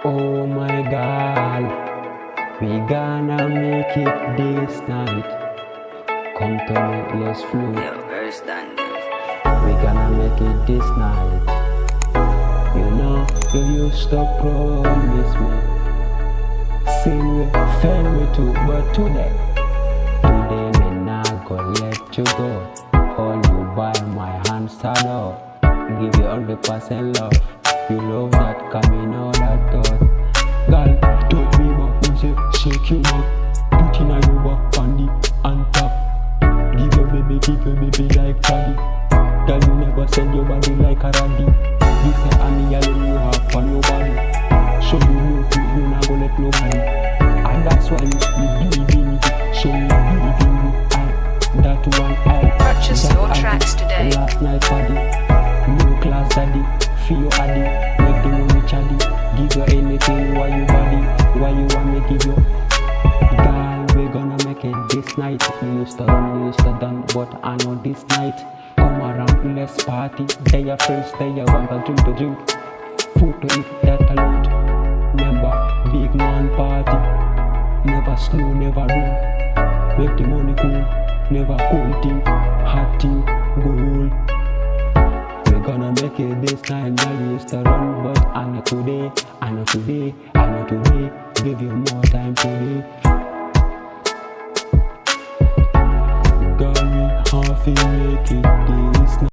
Oh my God, we gonna make it this night. Come to me, let's flow. We gonna make it this night. You know, you used to promise me. Sin we fail me too, but today me not gonna let you go. Hold you by my hand, stand up. Give you 100% love. You love that coming out that thought. Girl, touch me back and say, shake you back. Put in your back on top. Give your baby like daddy. Girl, you never send your body like a randy. This is me alone you have on your body. So you not gonna let nobody. And that's why you believe in it. So you believe in me. That one I purchase your tracks today. Last night body, new class daddy. Feel your addy, make the money chatty. Give you anything while you body, while you want me give you. Girl, we gonna make it this night. You used to run, you used to done, but I know this night. Come around, let's party. They your friends, they your want to drink. Food to eat, that alone. Remember, big man party. Never snow, never rain. Make the money cool, never cool thing, hot thing, gold. We gonna make it this time, girl. We used to run, but I know today. Give you more time today. Girl, we have to make it this night.